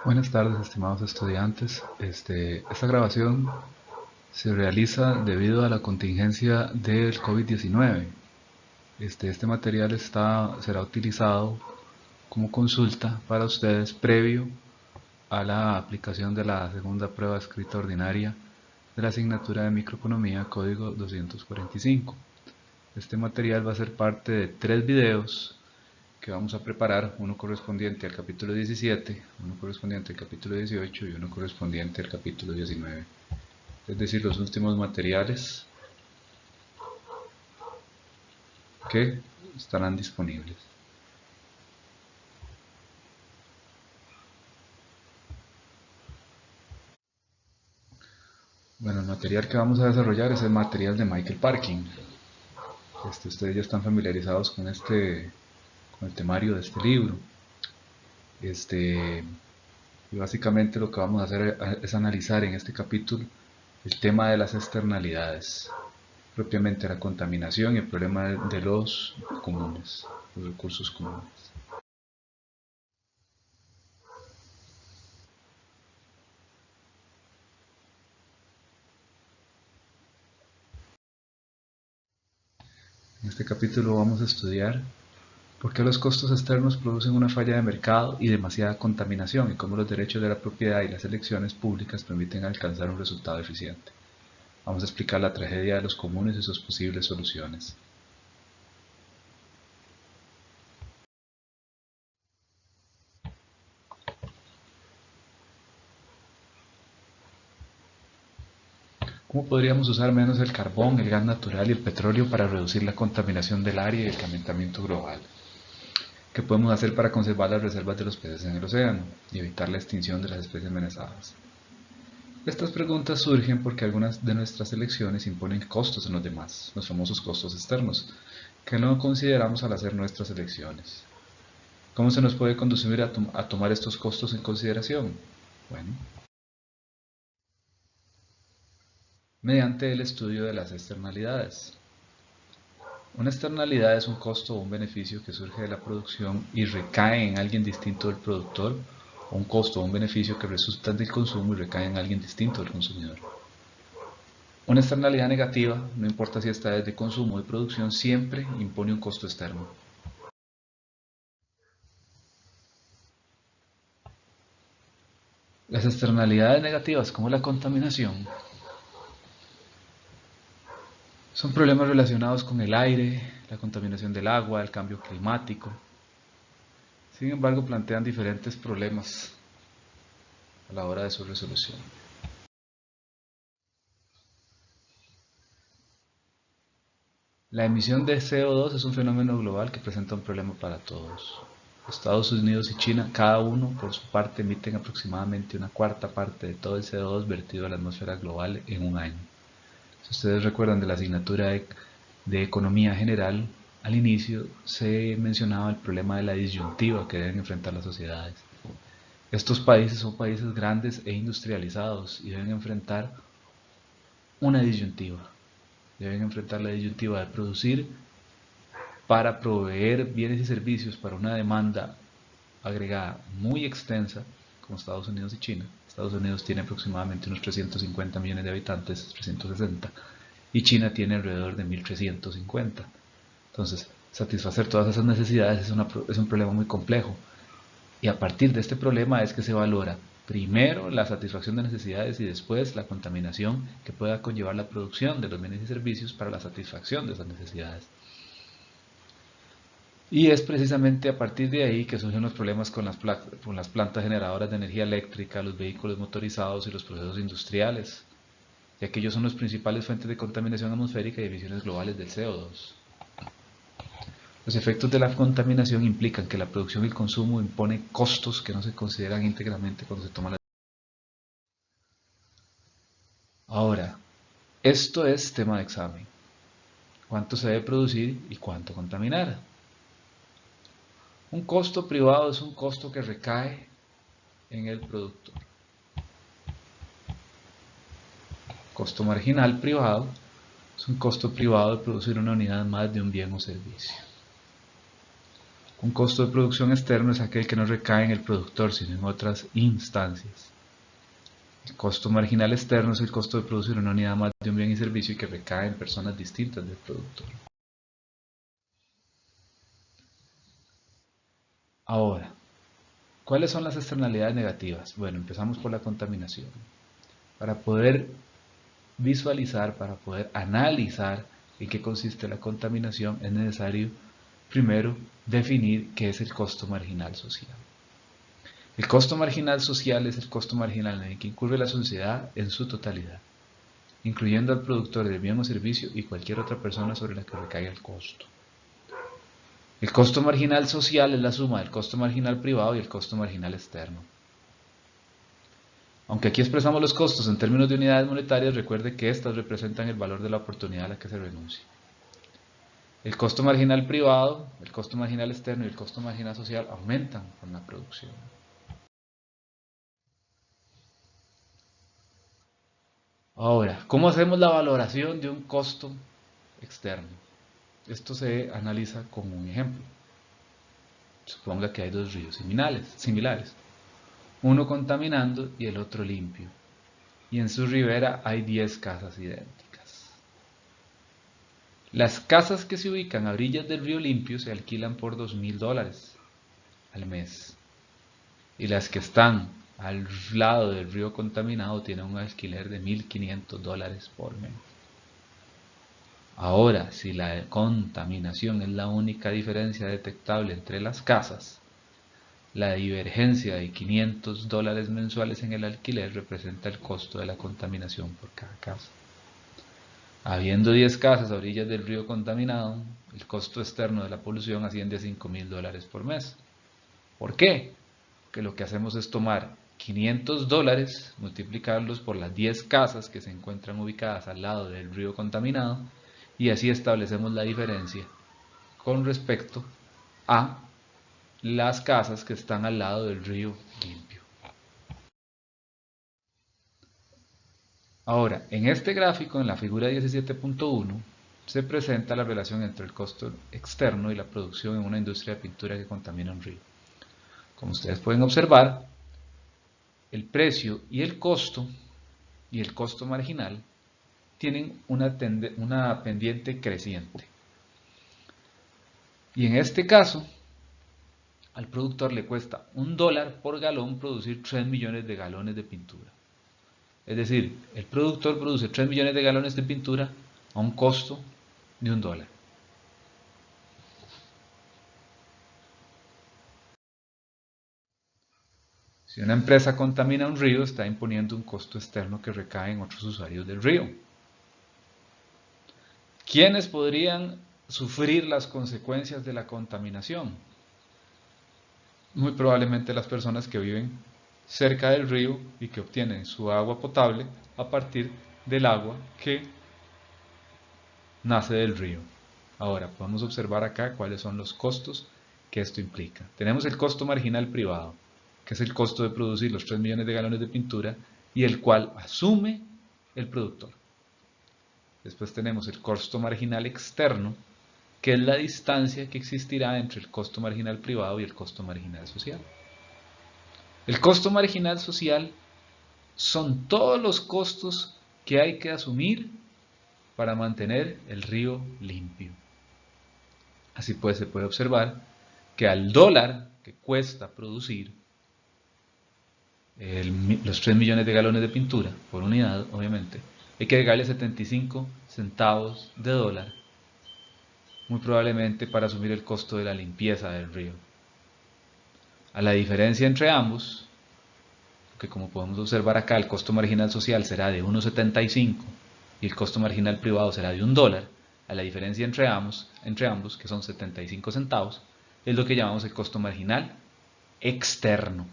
Buenas tardes, estimados estudiantes. Esta grabación se realiza debido a la contingencia del COVID-19. Este material será utilizado como consulta para ustedes previo a la aplicación de la segunda prueba escrita ordinaria de la asignatura de Microeconomía, código 245. Este material va a ser parte de 3 videos que vamos a preparar, uno correspondiente al capítulo 17, uno correspondiente al capítulo 18 y uno correspondiente al capítulo 19. Es decir, los últimos materiales que estarán disponibles. Bueno, el material que vamos a desarrollar es el material de Michael Parkin. Ustedes ya están familiarizados con el temario de este libro. Y básicamente lo que vamos a hacer es analizar en este capítulo el tema de las externalidades, propiamente la contaminación y el problema de los comunes, los recursos comunes. En este capítulo vamos a estudiar por qué los costos externos producen una falla de mercado y demasiada contaminación y cómo los derechos de la propiedad y las elecciones públicas permiten alcanzar un resultado eficiente. Vamos a explicar la tragedia de los comunes y sus posibles soluciones. ¿Cómo podríamos usar menos el carbón, el gas natural y el petróleo para reducir la contaminación del área y el calentamiento global? ¿Qué podemos hacer para conservar las reservas de los peces en el océano y evitar la extinción de las especies amenazadas? Estas preguntas surgen porque algunas de nuestras elecciones imponen costos en los demás, los famosos costos externos, que no consideramos al hacer nuestras elecciones. ¿Cómo se nos puede conducir a tomar estos costos en consideración? Bueno, mediante el estudio de las externalidades. Una externalidad es un costo o un beneficio que surge de la producción y recae en alguien distinto del productor, o un costo o un beneficio que resulta del consumo y recae en alguien distinto del consumidor. Una externalidad negativa, no importa si esta es de consumo o de producción, siempre impone un costo externo. Las externalidades negativas, como la contaminación, son problemas relacionados con el aire, la contaminación del agua, el cambio climático. Sin embargo, plantean diferentes problemas a la hora de su resolución. La emisión de CO2 es un fenómeno global que presenta un problema para todos. Estados Unidos y China, cada uno por su parte, emiten aproximadamente una cuarta parte de todo el CO2 vertido a la atmósfera global en un año. Si ustedes recuerdan de la asignatura de Economía General, al inicio se mencionaba el problema de la disyuntiva que deben enfrentar las sociedades. Estos países son países grandes e industrializados y deben enfrentar una disyuntiva. Deben enfrentar la disyuntiva de producir para proveer bienes y servicios para una demanda agregada muy extensa, como Estados Unidos y China. Estados Unidos tiene aproximadamente unos 350 millones de habitantes, 360, y China tiene alrededor de 1350. Entonces, satisfacer todas esas necesidades es un problema muy complejo. Y a partir de este problema es que se valora primero la satisfacción de necesidades y después la contaminación que pueda conllevar la producción de los bienes y servicios para la satisfacción de esas necesidades. Y es precisamente a partir de ahí que surgen los problemas con las plantas generadoras de energía eléctrica, los vehículos motorizados y los procesos industriales, ya que ellos son las principales fuentes de contaminación atmosférica y emisiones globales del CO2. Los efectos de la contaminación implican que la producción y el consumo imponen costos que no se consideran íntegramente cuando se toma la... Ahora, esto es tema de examen. ¿Cuánto se debe producir y cuánto contaminar? Un costo privado es un costo que recae en el productor. Costo marginal privado es un costo privado de producir una unidad más de un bien o servicio. Un costo de producción externo es aquel que no recae en el productor, sino en otras instancias. El costo marginal externo es el costo de producir una unidad más de un bien y servicio y que recae en personas distintas del productor. Ahora, ¿cuáles son las externalidades negativas? Bueno, empezamos por la contaminación. Para poder visualizar, para poder analizar en qué consiste la contaminación, es necesario primero definir qué es el costo marginal social. El costo marginal social es el costo marginal en el que incurre la sociedad en su totalidad, incluyendo al productor del bien o servicio y cualquier otra persona sobre la que recaiga el costo. El costo marginal social es la suma del costo marginal privado y el costo marginal externo. Aunque aquí expresamos los costos en términos de unidades monetarias, recuerde que estas representan el valor de la oportunidad a la que se renuncia. El costo marginal privado, el costo marginal externo y el costo marginal social aumentan con la producción. Ahora, ¿cómo hacemos la valoración de un costo externo? Esto se analiza con un ejemplo. Suponga que hay dos ríos similares, uno contaminando y el otro limpio, y en su ribera hay 10 casas idénticas. Las casas que se ubican a orillas del río limpio se alquilan por $2,000 al mes, y las que están al lado del río contaminado tienen un alquiler de $1,500 por mes. Ahora, si la contaminación es la única diferencia detectable entre las casas, la divergencia de $500 mensuales en el alquiler representa el costo de la contaminación por cada casa. Habiendo 10 casas a orillas del río contaminado, el costo externo de la polución asciende a $5,000 por mes. ¿Por qué? Porque lo que hacemos es tomar $500, multiplicarlos por las 10 casas que se encuentran ubicadas al lado del río contaminado, y así establecemos la diferencia con respecto a las casas que están al lado del río limpio. Ahora, en este gráfico, en la figura 17.1, se presenta la relación entre el costo externo y la producción en una industria de pintura que contamina un río. Como ustedes pueden observar, el precio y el costo marginal tienen una pendiente creciente. Y en este caso, al productor le cuesta $1 por galón producir 3 millones de galones de pintura. Es decir, el productor produce 3 millones de galones de pintura a un costo de $1. Si una empresa contamina un río, está imponiendo un costo externo que recae en otros usuarios del río. ¿Quiénes podrían sufrir las consecuencias de la contaminación? Muy probablemente las personas que viven cerca del río y que obtienen su agua potable a partir del agua que nace del río. Ahora, podemos observar acá cuáles son los costos que esto implica. Tenemos el costo marginal privado, que es el costo de producir los 3 millones de galones de pintura y el cual asume el productor. Después tenemos el costo marginal externo, que es la distancia que existirá entre el costo marginal privado y el costo marginal social. El costo marginal social son todos los costos que hay que asumir para mantener el río limpio. Así pues, se puede observar que al dólar que cuesta producir los 3 millones de galones de pintura por unidad, obviamente, hay que agregarle 75 centavos de dólar, muy probablemente para asumir el costo de la limpieza del río. A la diferencia entre ambos, que como podemos observar acá, el costo marginal social será de 1,75 y el costo marginal privado será de $1, a la diferencia entre ambos, que son 75 centavos, es lo que llamamos el costo marginal externo.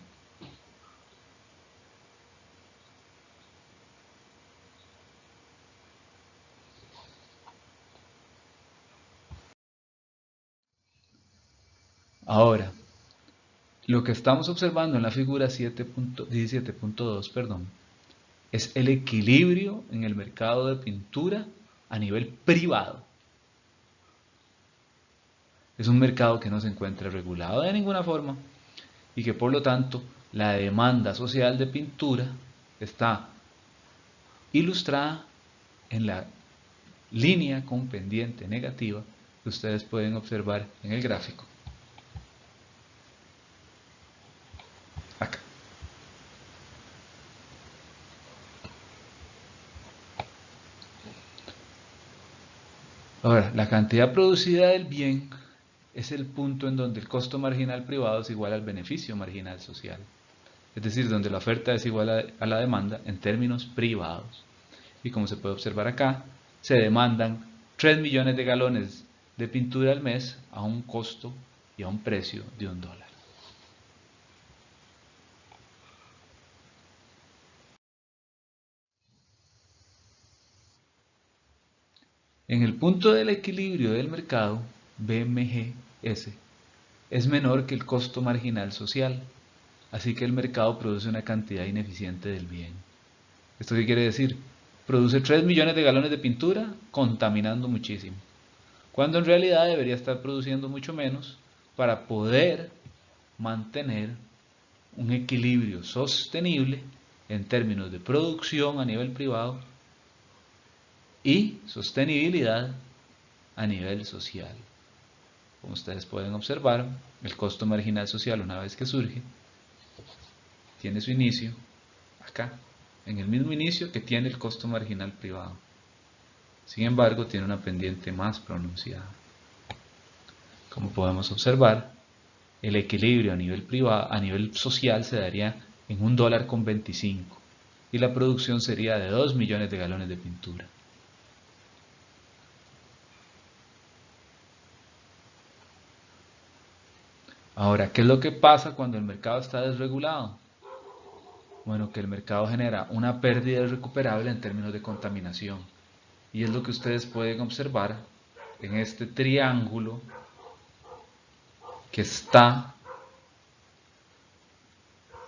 Ahora, lo que estamos observando en la figura 17.2, es el equilibrio en el mercado de pintura a nivel privado. es un mercado que no se encuentra regulado de ninguna forma y que por lo tanto la demanda social de pintura está ilustrada en la línea con pendiente negativa que ustedes pueden observar en el gráfico. Acá. Ahora, la cantidad producida del bien es el punto en donde el costo marginal privado es igual al beneficio marginal social. Es decir, donde la oferta es igual a la demanda en términos privados. Y como se puede observar acá, se demandan 3 millones de galones de pintura al mes a un costo y a un precio de $1. En el punto del equilibrio del mercado, BMGS, es menor que el costo marginal social, así que el mercado produce una cantidad ineficiente del bien. ¿Esto qué quiere decir? Produce 3 millones de galones de pintura contaminando muchísimo, cuando en realidad debería estar produciendo mucho menos para poder mantener un equilibrio sostenible en términos de producción a nivel privado y sostenibilidad a nivel social. Como ustedes pueden observar, el costo marginal social, una vez que surge, tiene su inicio acá, en el mismo inicio que tiene el costo marginal privado. Sin embargo, tiene una pendiente más pronunciada. Como podemos observar, el equilibrio a nivel privado, a nivel social se daría en $1,25 y la producción sería de 2 millones de galones de pintura. Ahora, ¿qué es lo que pasa cuando el mercado está desregulado? Bueno, que el mercado genera una pérdida irrecuperable en términos de contaminación. Y es lo que ustedes pueden observar en este triángulo que está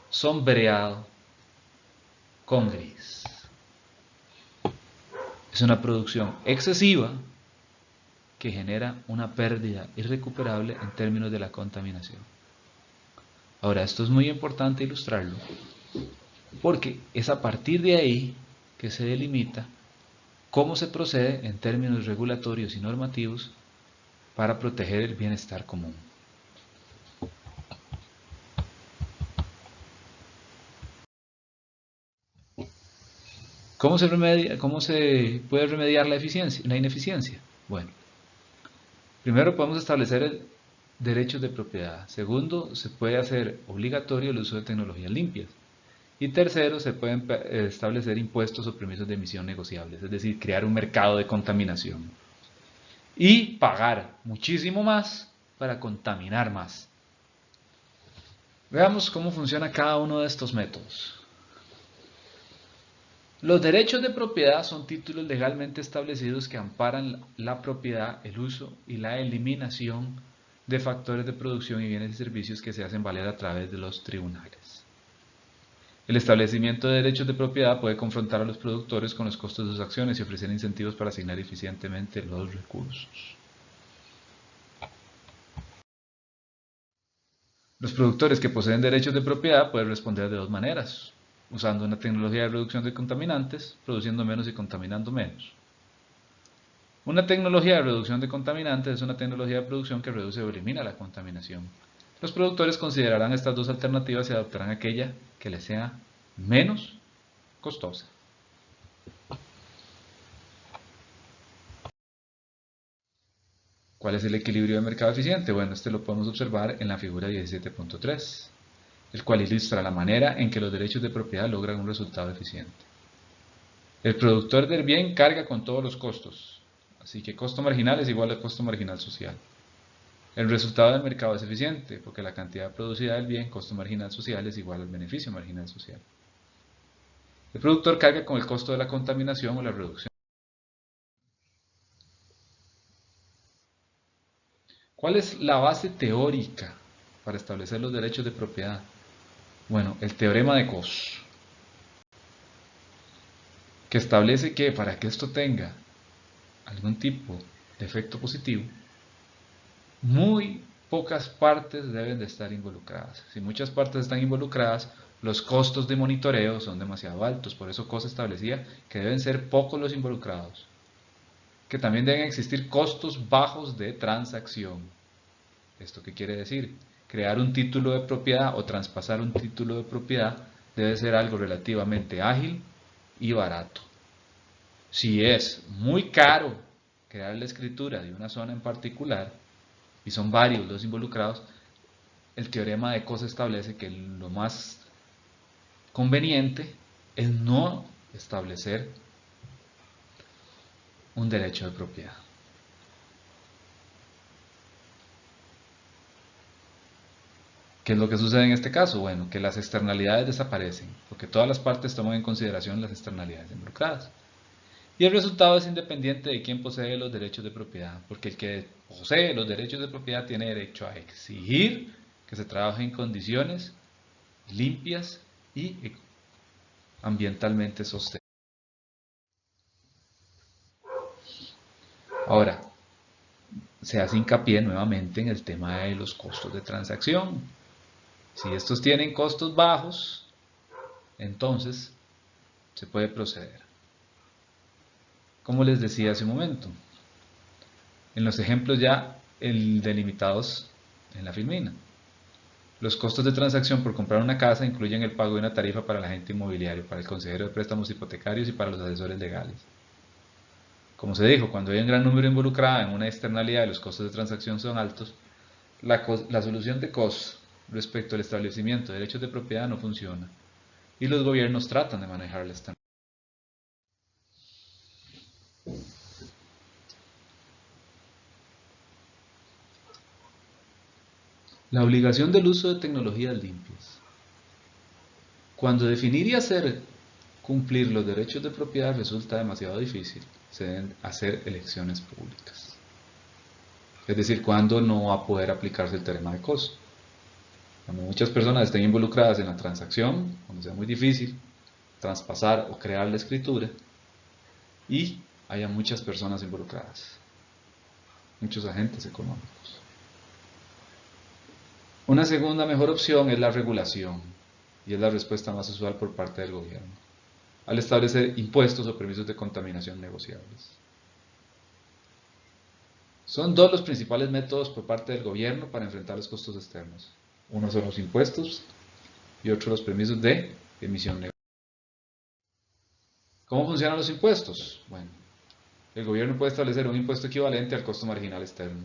sombreado con gris. Es una producción excesiva que genera una pérdida irrecuperable en términos de la contaminación. Ahora, esto es muy importante ilustrarlo, porque es a partir de ahí que se delimita cómo se procede en términos regulatorios y normativos para proteger el bienestar común. ¿Cómo se puede remediar la ineficiencia? Bueno, primero podemos establecer derechos de propiedad. Segundo, se puede hacer obligatorio el uso de tecnologías limpias. Y tercero, se pueden establecer impuestos o permisos de emisión negociables, es decir, crear un mercado de contaminación. Y pagar muchísimo más para contaminar más. Veamos cómo funciona cada uno de estos métodos. Los derechos de propiedad son títulos legalmente establecidos que amparan la propiedad, el uso y la eliminación de factores de producción y bienes y servicios que se hacen valer a través de los tribunales. El establecimiento de derechos de propiedad puede confrontar a los productores con los costos de sus acciones y ofrecer incentivos para asignar eficientemente los recursos. Los productores que poseen derechos de propiedad pueden responder de dos maneras: usando una tecnología de reducción de contaminantes, produciendo menos y contaminando menos. Una tecnología de reducción de contaminantes es una tecnología de producción que reduce o elimina la contaminación. Los productores considerarán estas dos alternativas y adoptarán aquella que les sea menos costosa. ¿Cuál es el equilibrio de mercado eficiente? Bueno, este lo podemos observar en la figura 17.3, el cual ilustra la manera en que los derechos de propiedad logran un resultado eficiente. El productor del bien carga con todos los costos, así que costo marginal es igual a costo marginal social. El resultado del mercado es eficiente, porque la cantidad producida del bien, costo marginal social, es igual al beneficio marginal social. El productor carga con el costo de la contaminación o la reducción. ¿Cuál es la base teórica para establecer los derechos de propiedad? Bueno, el teorema de Coase, que establece que para que esto tenga algún tipo de efecto positivo, muy pocas partes deben de estar involucradas. Si muchas partes están involucradas, los costos de monitoreo son demasiado altos. Por eso COS establecía que deben ser pocos los involucrados. Que también deben existir costos bajos de transacción. ¿Esto qué quiere decir? Crear un título de propiedad o traspasar un título de propiedad debe ser algo relativamente ágil y barato. Si es muy caro crear la escritura de una zona en particular, y son varios los involucrados, el teorema de Coase establece que lo más conveniente es no establecer un derecho de propiedad. ¿Qué es lo que sucede en este caso? Bueno, que las externalidades desaparecen, porque todas las partes toman en consideración las externalidades involucradas. Y el resultado es independiente de quién posee los derechos de propiedad, porque el que posee los derechos de propiedad tiene derecho a exigir que se trabaje en condiciones limpias y ambientalmente sostenibles. Ahora, se hace hincapié nuevamente en el tema de los costos de transacción. Si estos tienen costos bajos, entonces se puede proceder. Como les decía hace un momento, en los ejemplos ya delimitados en la filmina. Los costos de transacción por comprar una casa incluyen el pago de una tarifa para el agente inmobiliario, para el consejero de préstamos hipotecarios y para los asesores legales. Como se dijo, cuando hay un gran número involucrado en una externalidad y los costos de transacción son altos, la solución de cost respecto al establecimiento de derechos de propiedad no funciona y los gobiernos tratan de manejar la externalidad. La obligación del uso de tecnologías limpias. Cuando definir y hacer cumplir los derechos de propiedad resulta demasiado difícil, se deben hacer elecciones públicas. Es decir, cuando no va a poder aplicarse el teorema de costo. Cuando muchas personas estén involucradas en la transacción, cuando sea muy difícil traspasar o crear la escritura y haya muchas personas involucradas, muchos agentes económicos. Una segunda mejor opción es la regulación, y es la respuesta más usual por parte del gobierno, al establecer impuestos o permisos de contaminación negociables. Son dos los principales métodos por parte del gobierno para enfrentar los costos externos. Uno son los impuestos y otro los permisos de emisión negociable. ¿Cómo funcionan los impuestos? Bueno, el gobierno puede establecer un impuesto equivalente al costo marginal externo.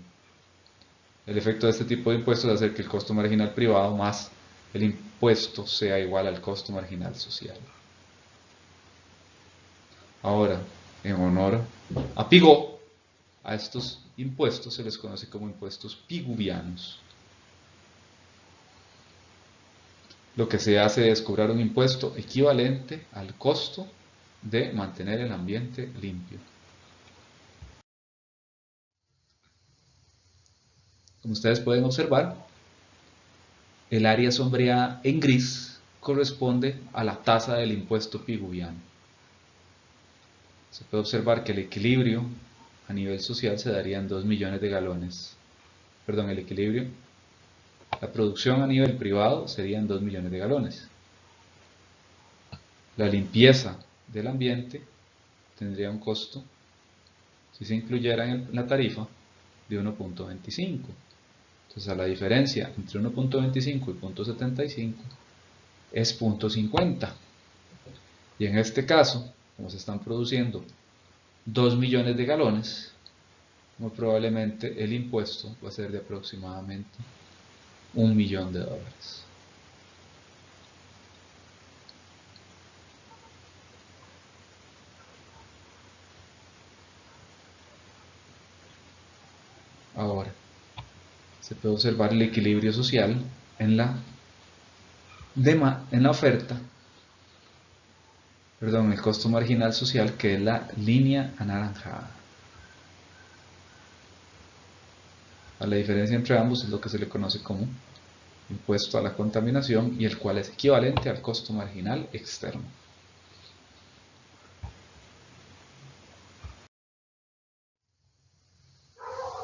El efecto de este tipo de impuestos es hacer que el costo marginal privado más el impuesto sea igual al costo marginal social. Ahora, en honor a Pigot, a estos impuestos se les conoce como impuestos piguvianos. Lo que se hace es cobrar un impuesto equivalente al costo de mantener el ambiente limpio. Como ustedes pueden observar, el área sombreada en gris corresponde a la tasa del impuesto piguviano. Se puede observar que el equilibrio a nivel social se daría en 2 millones de galones. Perdón, el equilibrio, la producción a nivel privado sería en 2 millones de galones. La limpieza del ambiente tendría un costo, si se incluyera en la tarifa, de 1.25. Entonces, la diferencia entre 1.25 y 0.75 es 0.50. Y en este caso, como se están produciendo 2 millones de galones, muy probablemente el impuesto va a ser de aproximadamente $1 millón. Ahora, se puede observar el equilibrio social en la oferta, perdón, el costo marginal social, que es la línea anaranjada. A la diferencia entre ambos es lo que se le conoce como impuesto a la contaminación y el cual es equivalente al costo marginal externo.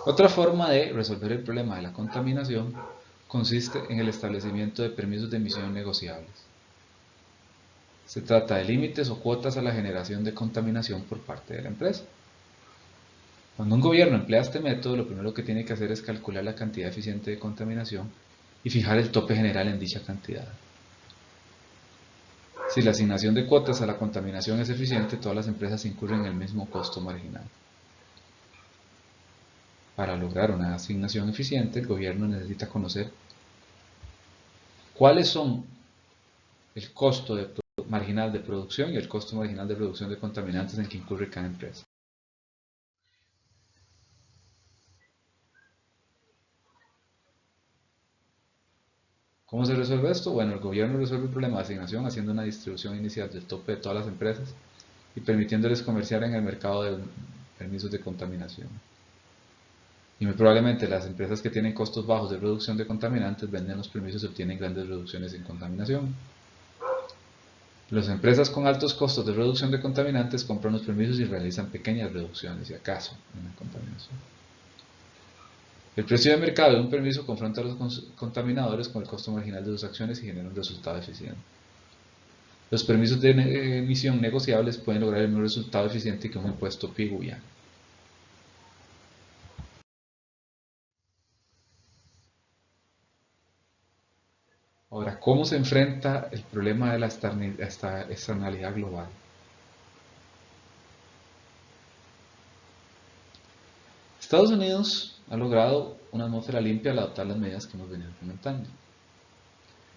Otra forma de resolver el problema de la contaminación consiste en el establecimiento de permisos de emisión negociables. Se trata de límites o cuotas a la generación de contaminación por parte de la empresa. Cuando un gobierno emplea este método, lo primero que tiene que hacer es calcular la cantidad eficiente de contaminación y fijar el tope general en dicha cantidad. Si la asignación de cuotas a la contaminación es eficiente, todas las empresas incurren en el mismo costo marginal. Para lograr una asignación eficiente, el gobierno necesita conocer cuáles son el costo marginal de producción y el costo marginal de reducción de contaminantes en que incurre cada empresa. ¿Cómo se resuelve esto? Bueno, el gobierno resuelve el problema de asignación haciendo una distribución inicial del tope de todas las empresas y permitiéndoles comerciar en el mercado de permisos de contaminación. Y muy probablemente las empresas que tienen costos bajos de reducción de contaminantes venden los permisos y obtienen grandes reducciones en contaminación. Las empresas con altos costos de reducción de contaminantes compran los permisos y realizan pequeñas reducciones, si acaso, en la contaminación. El precio de mercado de un permiso confronta a los contaminadores con el costo marginal de sus acciones y genera un resultado eficiente. Los permisos de emisión negociables pueden lograr el mismo resultado eficiente que un impuesto piguyano. Ahora, ¿cómo se enfrenta el problema de la externalidad global? Estados Unidos ha logrado una atmósfera limpia al adoptar las medidas que hemos venido implementando.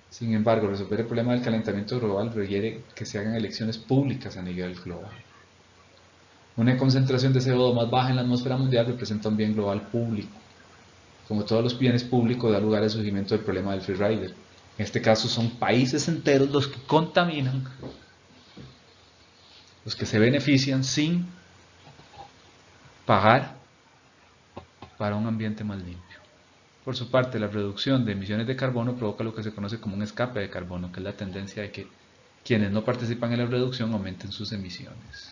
Sin embargo, resolver el problema del calentamiento global requiere que se hagan elecciones públicas a nivel global. Una concentración de CO2 más baja en la atmósfera mundial representa un bien global público. Como todos los bienes públicos, da lugar al surgimiento del problema del free rider. En este caso son países enteros los que contaminan, los que se benefician sin pagar para un ambiente más limpio. Por su parte, la reducción de emisiones de carbono provoca lo que se conoce como un escape de carbono, que es la tendencia de que quienes no participan en la reducción aumenten sus emisiones.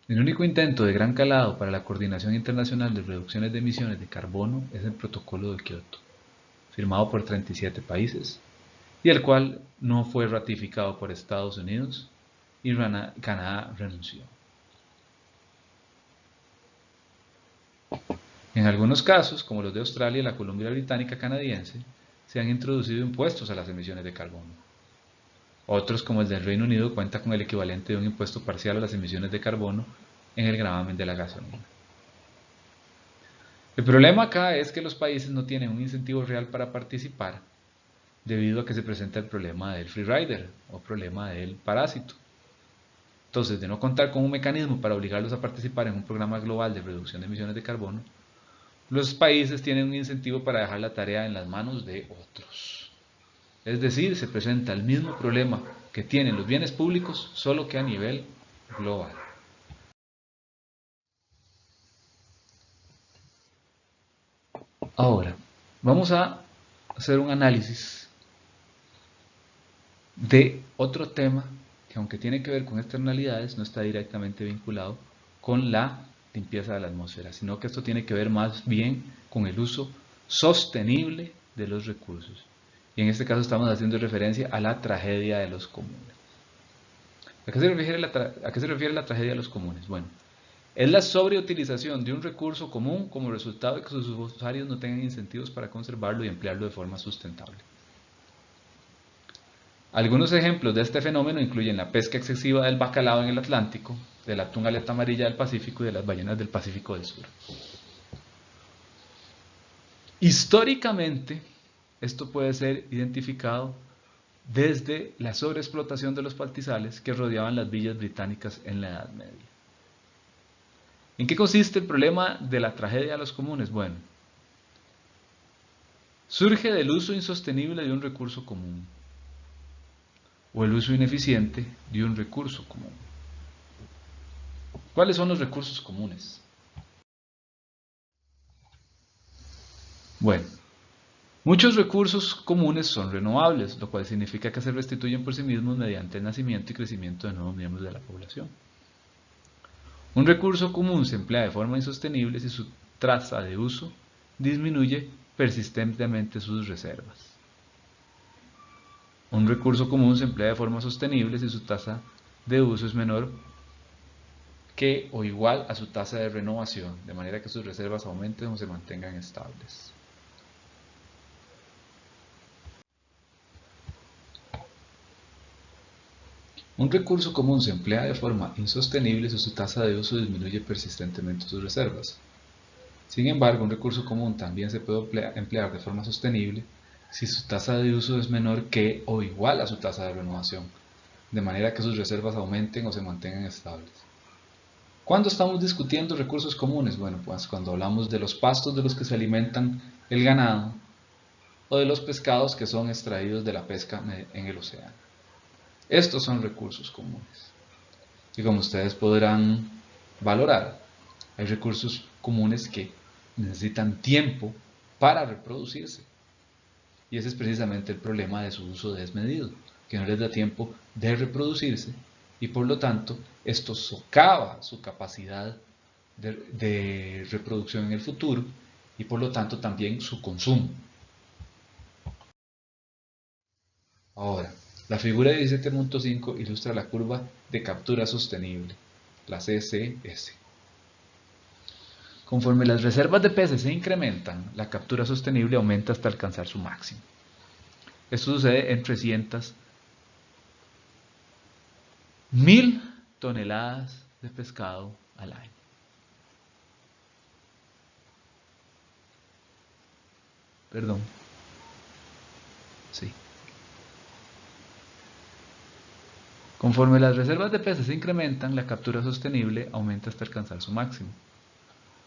El único intento de gran calado para la coordinación internacional de reducciones de emisiones de carbono es el Protocolo de Kioto, firmado por 37 países, y el cual no fue ratificado por Estados Unidos y Canadá renunció. En algunos casos, como los de Australia y la Columbia Británica canadiense, se han introducido impuestos a las emisiones de carbono. Otros, como el del Reino Unido, cuentan con el equivalente de un impuesto parcial a las emisiones de carbono en el gravamen de la gasolina. El problema acá es que los países no tienen un incentivo real para participar debido a que se presenta el problema del free rider o problema del parásito. Entonces, de no contar con un mecanismo para obligarlos a participar en un programa global de reducción de emisiones de carbono, los países tienen un incentivo para dejar la tarea en las manos de otros. Es decir, se presenta el mismo problema que tienen los bienes públicos, solo que a nivel global. Ahora, vamos a hacer un análisis de otro tema que, aunque tiene que ver con externalidades, no está directamente vinculado con la limpieza de la atmósfera, sino que esto tiene que ver más bien con el uso sostenible de los recursos. Y en este caso estamos haciendo referencia a la tragedia de los comunes. ¿A qué se refiere la tragedia de los comunes? Bueno, es la sobreutilización de un recurso común como resultado de que sus usuarios no tengan incentivos para conservarlo y emplearlo de forma sustentable. Algunos ejemplos de este fenómeno incluyen la pesca excesiva del bacalao en el Atlántico, del atún aleta amarilla del Pacífico y de las ballenas del Pacífico del Sur. Históricamente, esto puede ser identificado desde la sobreexplotación de los pastizales que rodeaban las villas británicas en la Edad Media. ¿En qué consiste el problema de la tragedia de los comunes? Bueno, surge del uso insostenible de un recurso común o el uso ineficiente de un recurso común. ¿Cuáles son los recursos comunes? Bueno, muchos recursos comunes son renovables, lo cual significa que se restituyen por sí mismos mediante el nacimiento y crecimiento de nuevos miembros de la población. Un recurso común se emplea de forma insostenible si su tasa de uso disminuye persistentemente sus reservas. Un recurso común se emplea de forma sostenible si su tasa de uso es menor que o igual a su tasa de renovación, de manera que sus reservas aumenten o se mantengan estables. Un recurso común se emplea de forma insostenible si su tasa de uso disminuye persistentemente sus reservas. Sin embargo, un recurso común también se puede emplear de forma sostenible si su tasa de uso es menor que o igual a su tasa de renovación, de manera que sus reservas aumenten o se mantengan estables. ¿Cuándo estamos discutiendo recursos comunes? Bueno, pues cuando hablamos de los pastos de los que se alimentan el ganado o de los pescados que son extraídos de la pesca en el océano. Estos son recursos comunes. Y como ustedes podrán valorar, hay recursos comunes que necesitan tiempo para reproducirse. Y ese es precisamente el problema de su uso desmedido, que no les da tiempo de reproducirse y por lo tanto esto socava su capacidad de reproducción en el futuro y por lo tanto también su consumo. Ahora, la figura 17.5 ilustra la curva de captura sostenible, la CCS. Conforme las reservas de peces se incrementan, la captura sostenible aumenta hasta alcanzar su máximo. Esto sucede en 300.000 toneladas de pescado al año. Perdón. Sí. Conforme las reservas de peces se incrementan, la captura sostenible aumenta hasta alcanzar su máximo.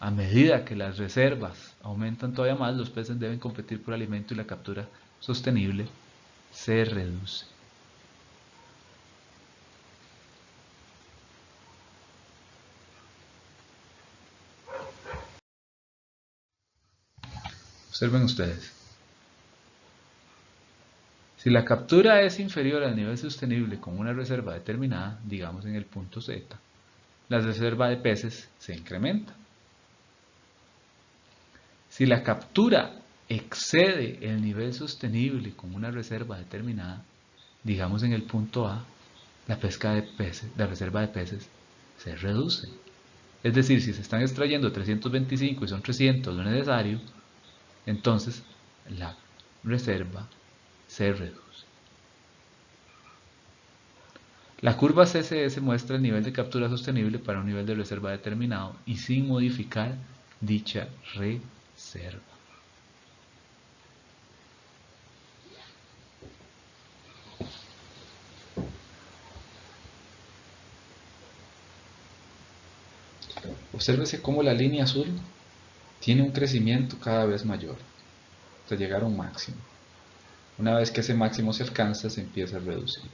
A medida que las reservas aumentan todavía más, los peces deben competir por alimento y la captura sostenible se reduce. Observen ustedes. Si la captura es inferior al nivel sostenible con una reserva determinada, digamos en el punto Z, la reserva de peces se incrementa. Si la captura excede el nivel sostenible con una reserva determinada, digamos en el punto A, la reserva de peces se reduce. Es decir, si se están extrayendo 325 y son 300 lo necesario, entonces la reserva se reduce. La curva CCS muestra el nivel de captura sostenible para un nivel de reserva determinado y sin modificar dicha reserva. Obsérvese cómo la línea azul tiene un crecimiento cada vez mayor hasta llegar a un máximo. Una vez que ese máximo se alcanza, se empieza a reducir.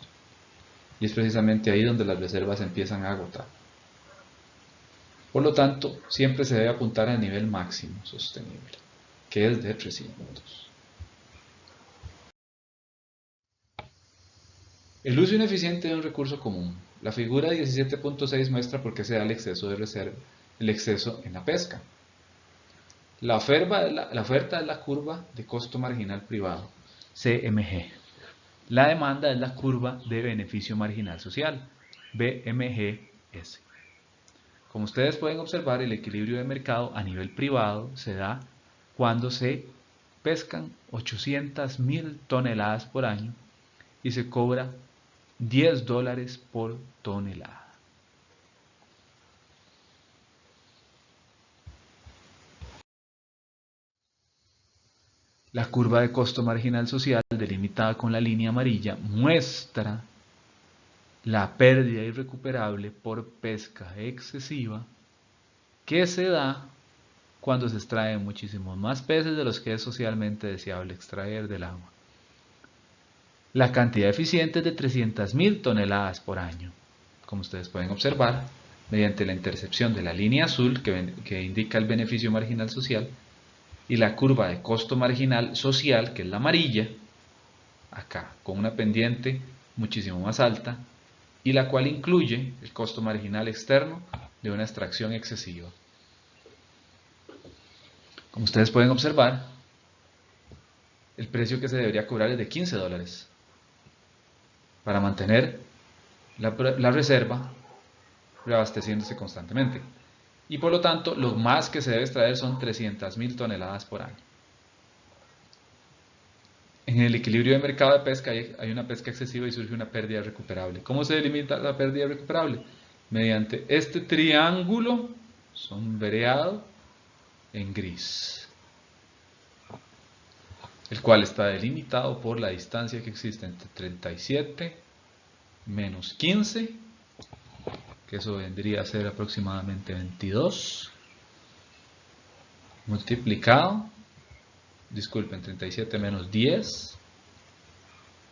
Y es precisamente ahí donde las reservas empiezan a agotar. Por lo tanto, siempre se debe apuntar al nivel máximo sostenible, que es de 300. El uso ineficiente de un recurso común. La figura 17.6 muestra por qué se da el exceso de reserva, el exceso en la pesca. La oferta es la curva de costo marginal privado, CMG. La demanda es la curva de beneficio marginal social, BMGS. Como ustedes pueden observar, el equilibrio de mercado a nivel privado se da cuando se pescan 800.000 toneladas por año y se cobra $10 por tonelada. La curva de costo marginal social, delimitada con la línea amarilla, muestra la pérdida irrecuperable por pesca excesiva que se da cuando se extraen muchísimos más peces de los que es socialmente deseable extraer del agua. La cantidad eficiente es de 300.000 toneladas por año, como ustedes pueden observar, mediante la intercepción de la línea azul que indica el beneficio marginal social y la curva de costo marginal social, que es la amarilla, acá, con una pendiente muchísimo más alta, y la cual incluye el costo marginal externo de una extracción excesiva. Como ustedes pueden observar, el precio que se debería cobrar es de $15 para mantener la reserva reabasteciéndose constantemente. Y por lo tanto, lo más que se debe extraer son 300.000 toneladas por año. En el equilibrio de mercado de pesca hay una pesca excesiva y surge una pérdida recuperable. ¿Cómo se delimita la pérdida recuperable? Mediante este triángulo sombreado en gris, el cual está delimitado por la distancia que existe entre 37 menos 15, que eso vendría a ser aproximadamente 22, multiplicado, disculpen, 37 menos 10,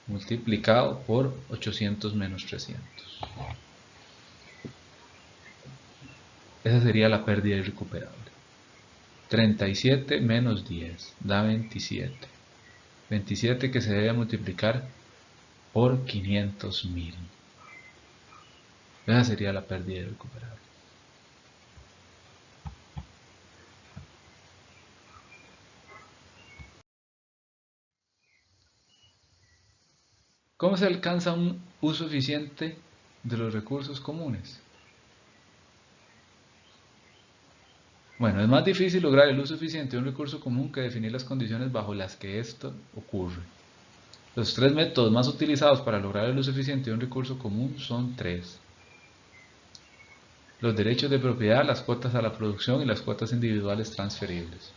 multiplicado por 800 menos 300. Esa sería la pérdida irrecuperable. 37 menos 10 da 27. 27 que se debe multiplicar por 500.000. Esa sería la pérdida irrecuperable. ¿Cómo se alcanza un uso eficiente de los recursos comunes? Bueno, es más difícil lograr el uso eficiente de un recurso común que definir las condiciones bajo las que esto ocurre. Los tres métodos más utilizados para lograr el uso eficiente de un recurso común son tres: los derechos de propiedad, las cuotas a la producción y las cuotas individuales transferibles.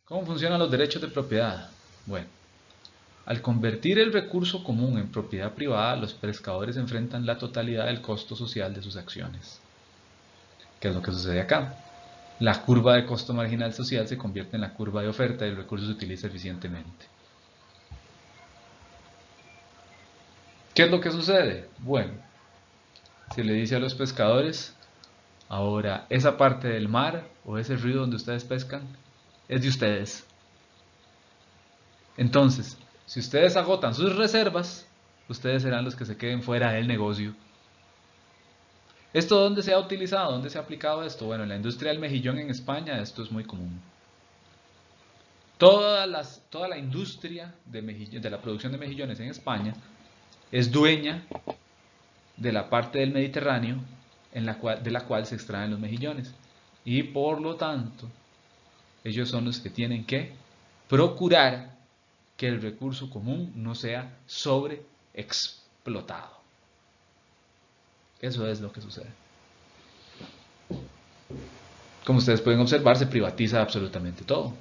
¿Cómo funcionan los derechos de propiedad? Bueno, al convertir el recurso común en propiedad privada, los pescadores enfrentan la totalidad del costo social de sus acciones. ¿Qué es lo que sucede acá? La curva de costo marginal social se convierte en la curva de oferta y el recurso se utiliza eficientemente. ¿Qué es lo que sucede? Bueno, se le dice a los pescadores: ahora, esa parte del mar o ese río donde ustedes pescan es de ustedes. Entonces, si ustedes agotan sus reservas, ustedes serán los que se queden fuera del negocio. ¿Esto dónde se ha utilizado? ¿Dónde se ha aplicado esto? Bueno, en la industria del mejillón en España esto es muy común. Toda la industria de la producción de mejillones en España es dueña de la parte del Mediterráneo de la cual se extraen los mejillones. Y por lo tanto, ellos son los que tienen que procurar que el recurso común no sea sobreexplotado. Eso es lo que sucede. Como ustedes pueden observar, se privatiza absolutamente todo.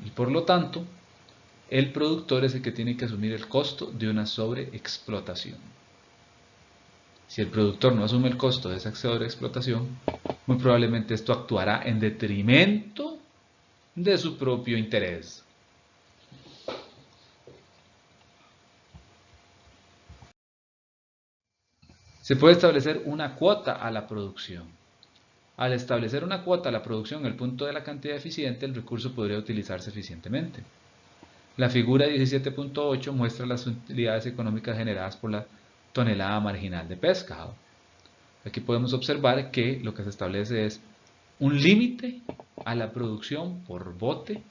Y por lo tanto, el productor es el que tiene que asumir el costo de una sobreexplotación. Si el productor no asume el costo de esa sobreexplotación, muy probablemente esto actuará en detrimento de su propio interés. Se puede establecer una cuota a la producción. Al establecer una cuota a la producción en el punto de la cantidad eficiente, el recurso podría utilizarse eficientemente. La figura 17.8 muestra las utilidades económicas generadas por la tonelada marginal de pescado. Aquí podemos observar que lo que se establece es un límite a la producción por bote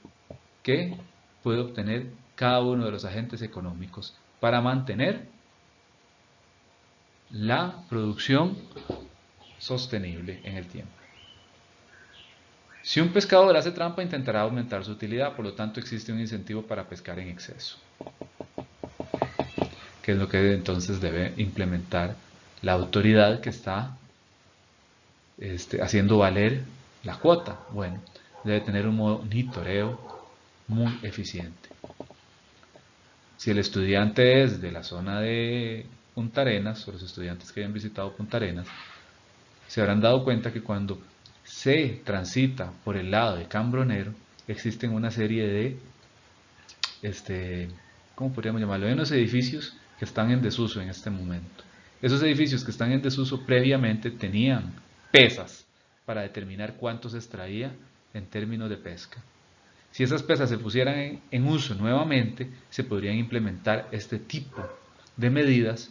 que puede obtener cada uno de los agentes económicos para mantener la producción sostenible en el tiempo. Si un pescador hace trampa, intentará aumentar su utilidad, por lo tanto existe un incentivo para pescar en exceso, que es lo que entonces debe implementar la autoridad que está haciendo valer la cuota. Bueno, debe tener un monitoreo muy eficiente. Si el estudiante es de la zona de Punta Arenas, o los estudiantes que hayan visitado Punta Arenas, se habrán dado cuenta que cuando se transita por el lado de Cambronero, existen una serie de, ¿cómo podríamos llamarlo? Hay unos edificios que están en desuso en este momento. Esos edificios que están en desuso previamente tenían pesas para determinar cuánto se extraía en términos de pesca. Si esas pesas se pusieran en uso nuevamente, se podrían implementar este tipo de medidas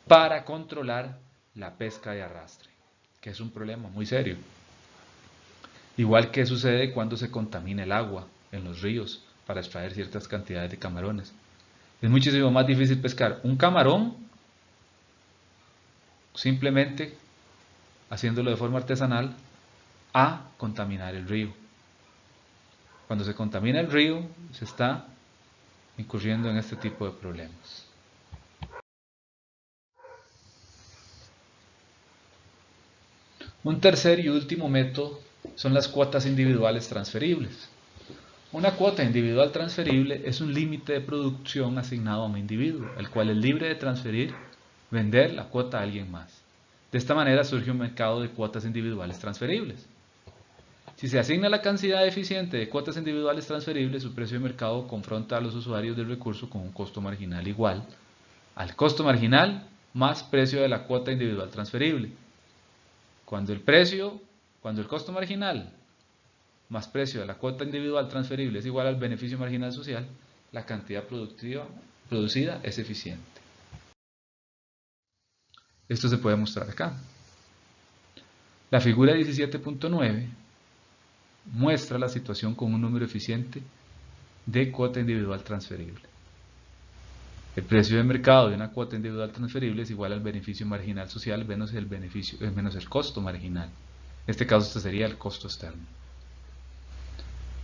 para controlar la pesca de arrastre, que es un problema muy serio. Igual que sucede cuando se contamina el agua en los ríos para extraer ciertas cantidades de camarones. Es muchísimo más difícil pescar un camarón simplemente haciéndolo de forma artesanal a contaminar el río. Cuando se contamina el río, se está incurriendo en este tipo de problemas. Un tercer y último método son las cuotas individuales transferibles. Una cuota individual transferible es un límite de producción asignado a un individuo, el cual es libre de transferir, vender la cuota a alguien más. De esta manera surge un mercado de cuotas individuales transferibles. Si se asigna la cantidad eficiente de cuotas individuales transferibles, su precio de mercado confronta a los usuarios del recurso con un costo marginal igual al costo marginal más precio de la cuota individual transferible. Cuando el costo marginal más precio de la cuota individual transferible es igual al beneficio marginal social, la cantidad producida es eficiente. Esto se puede mostrar acá. La figura 17.9 muestra la situación con un número eficiente de cuota individual transferible. El precio de mercado de una cuota individual transferible es igual al beneficio marginal social menos el costo marginal. En este caso este sería el costo externo.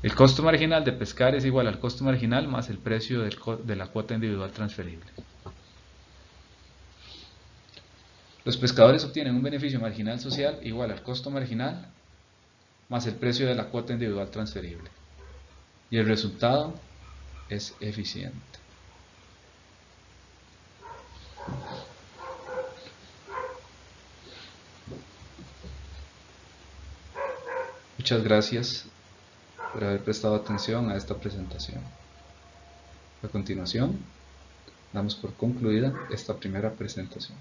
El costo marginal de pescar es igual al costo marginal más el precio de la cuota individual transferible. Los pescadores obtienen un beneficio marginal social igual al costo marginal más el precio de la cuota individual transferible. Y el resultado es eficiente. Muchas gracias por haber prestado atención a esta presentación. A continuación, damos por concluida esta primera presentación.